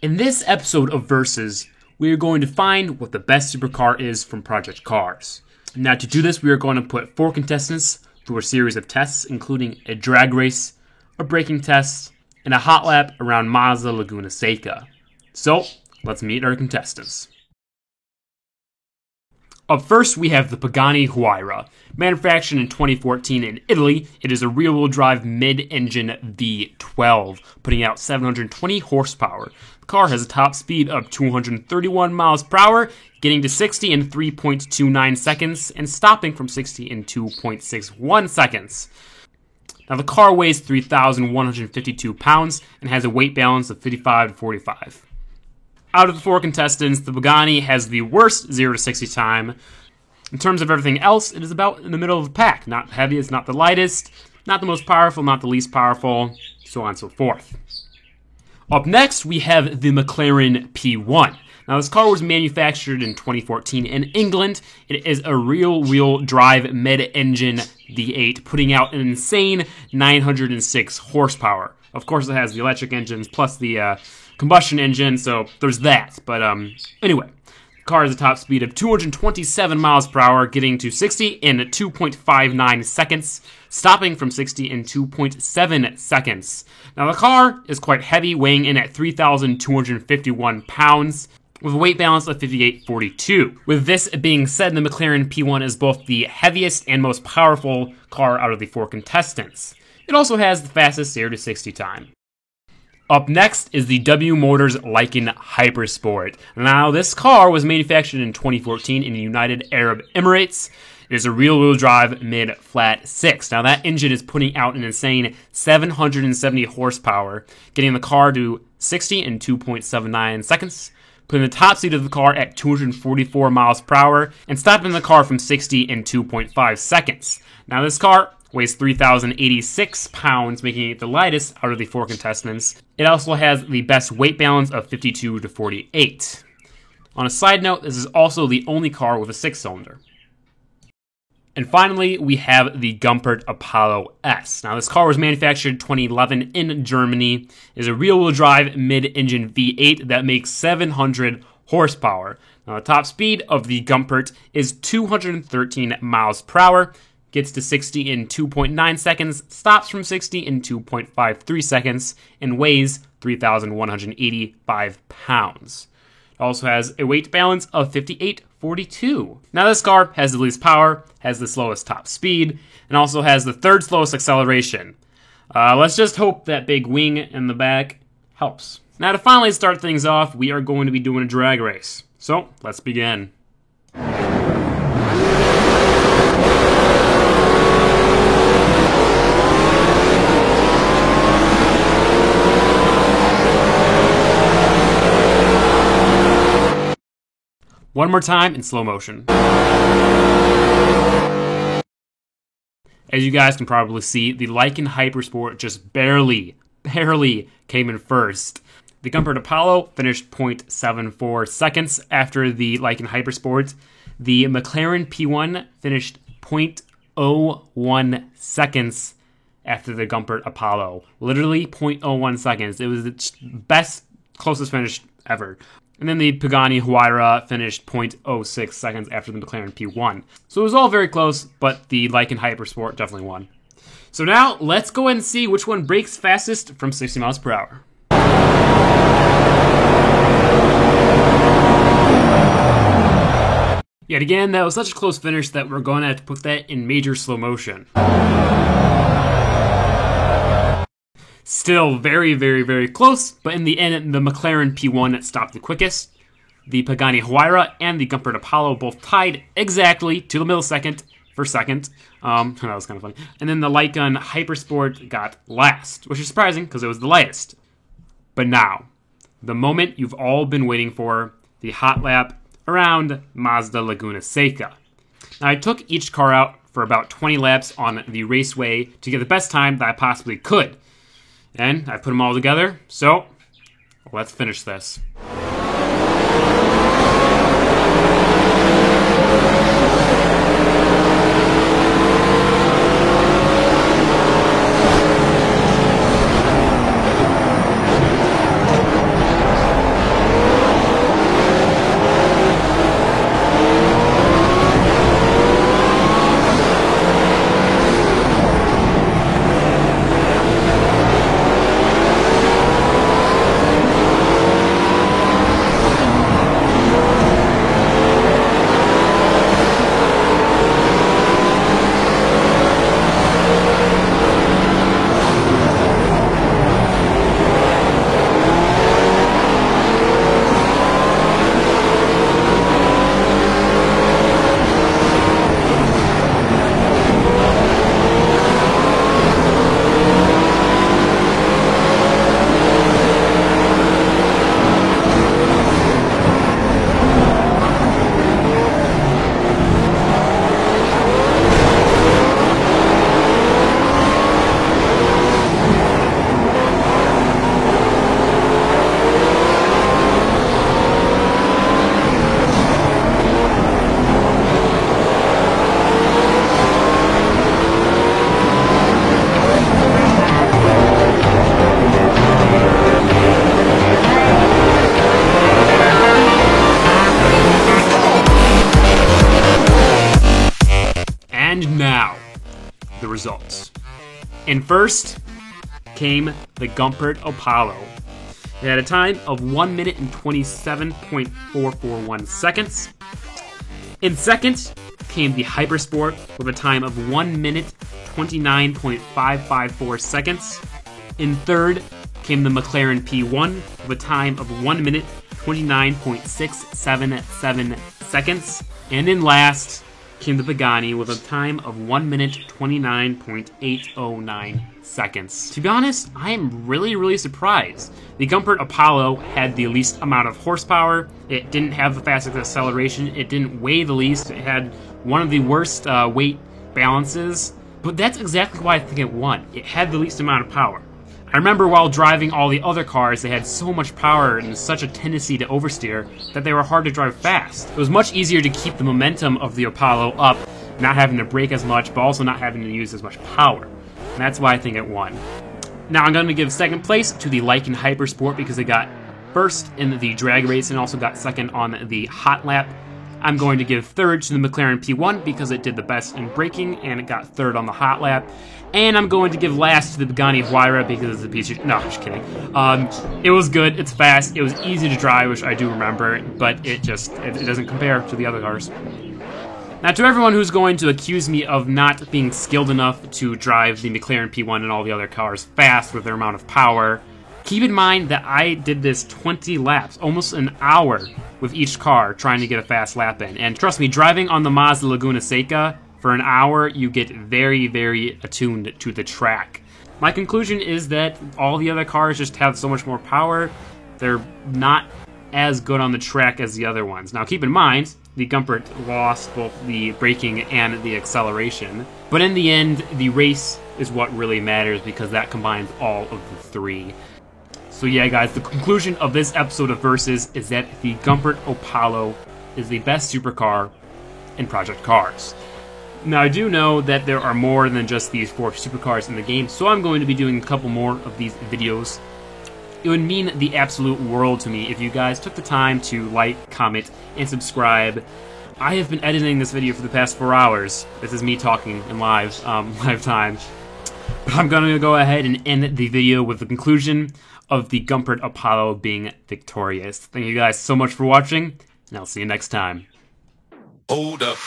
In this episode of Versus, we are going to find what the best supercar is from Project Cars. Now to do this, we are going to put 4 contestants through a series of tests, including a drag race, a braking test, and a hot lap around Mazda Laguna Seca. So, let's meet our contestants. Up first, we have the Pagani Huayra. Manufactured in 2014 in Italy, it is a rear-wheel drive mid-engine V12, putting out 720 horsepower. The car has a top speed of 231 miles per hour, getting to 60 in 3.29 seconds, and stopping from 60 in 2.61 seconds. Now, the car weighs 3,152 pounds and has a weight balance of 55 to 45. Out of the 4 contestants, the Pagani has the worst 0 to 60 time. In terms of everything else, it is about in the middle of the pack. Not the heaviest, not the lightest, not the most powerful, not the least powerful, so on and so forth. Up next, we have the McLaren P1. Now, this car was manufactured in 2014 in England. It is a rear-wheel drive mid-engine V8, putting out an insane 906 horsepower. Of course, it has the electric engines plus the combustion engine, so there's that. But anyway, the car has a top speed of 227 miles per hour, getting to 60 in 2.59 seconds, stopping from 60 in 2.7 seconds. Now, the car is quite heavy, weighing in at 3,251 pounds, with a weight balance of 58.42. With this being said, the McLaren P1 is both the heaviest and most powerful car out of the 4 contestants. It also has the fastest 0 to 60 time. Up next is the W Motors Lykan Hypersport. Now, this car was manufactured in 2014 in the United Arab Emirates. It is a rear-wheel drive mid-flat 6. Now, that engine is putting out an insane 770 horsepower, getting the car to 60 in 2.79 seconds, putting the top speed of the car at 244 miles per hour, and stopping the car from 60 in 2.5 seconds. Now, this car weighs 3,086 pounds, making it the lightest out of the 4 contestants. It also has the best weight balance of 52 to 48. On a side note, this is also the only car with a 6-cylinder. And finally, we have the Gumpert Apollo S. Now, this car was manufactured in 2011 in Germany. It is a rear-wheel drive mid-engine V8 that makes 700 horsepower. Now, the top speed of the Gumpert is 213 miles per hour, gets to 60 in 2.9 seconds, stops from 60 in 2.53 seconds, and weighs 3,185 pounds. It also has a weight balance of 58.42. Now, this car has the least power, has the slowest top speed, and also has the 3rd slowest acceleration. Let's just hope that big wing in the back helps. Now, to finally start things off, we are going to be doing a drag race. So, let's begin. One more time in slow motion. As you guys can probably see, the Lykan Hypersport just barely came in first. The Gumpert Apollo finished 0.74 seconds after the Lykan Hypersport. The McLaren P1 finished 0.01 seconds after the Gumpert Apollo. Literally 0.01 seconds. It was the best, closest finish ever. And then the Pagani Huayra finished 0.06 seconds after the McLaren P1. So it was all very close, but the Lykan Hypersport definitely won. So now, let's go ahead and see which one brakes fastest from 60 miles per hour. Yet again, that was such a close finish that we're going to have to put that in major slow motion. Still very close, but in the end, the McLaren P1 stopped the quickest. The Pagani Huayra and the Gumpert Apollo both tied exactly to the millisecond for second. That was kind of funny. And then the Lykan Hypersport got last, which is surprising because it was the lightest. But now, the moment you've all been waiting for, the hot lap around Mazda Laguna Seca. Now, I took each car out for about 20 laps on the raceway to get the best time that I possibly could. And I put them all together, so let's finish this. results. And first came the Gumpert Apollo. It had a time of 1 minute and 27.441 seconds. In second came the Hypersport with a time of 1 minute 29.554 seconds. In third came the McLaren P1 with a time of 1 minute 29.677 seconds. And in last came the Pagani with a time of 1 minute 29.809 seconds. To be honest, I am really surprised. The Gumpert Apollo had the least amount of horsepower, it didn't have the fastest acceleration, it didn't weigh the least, it had one of the worst weight balances, but that's exactly why I think it won. It had the least amount of power. I remember while driving all the other cars, they had so much power and such a tendency to oversteer that they were hard to drive fast. It was much easier to keep the momentum of the Apollo up, not having to brake as much, but also not having to use as much power. And that's why I think it won. Now I'm going to give second place to the Lykan Hypersport because it got first in the drag race and also got second on the hot lap. I'm going to give third to the McLaren P1 because it did the best in braking and it got third on the hot lap. And I'm going to give last to the Pagani Huayra because it's a piece of... No, I'm just kidding. It was good, it's fast, it was easy to drive, which I do remember, but it doesn't compare to the other cars. Now, to everyone who's going to accuse me of not being skilled enough to drive the McLaren P1 and all the other cars fast with their amount of power, keep in mind that I did this 20 laps, almost an hour, with each car trying to get a fast lap in. And trust me, driving on the Mazda Laguna Seca for an hour, you get very attuned to the track. My conclusion is that all the other cars just have so much more power, they're not as good on the track as the other ones. Now keep in mind, the Gumpert lost both the braking and the acceleration, but in the end, the race is what really matters because that combines all of the three. So yeah guys, the conclusion of this episode of Versus is that the Gumpert Apollo is the best supercar in Project Cars. Now, I do know that there are more than just these 4 supercars in the game, so I'm going to be doing a couple more of these videos. It would mean the absolute world to me if you guys took the time to like, comment, and subscribe. I have been editing this video for the past 4 hours. This is me talking in live time. But I'm going to go ahead and end the video with the conclusion of the Gumpert Apollo being victorious. Thank you guys so much for watching, and I'll see you next time. Hold up.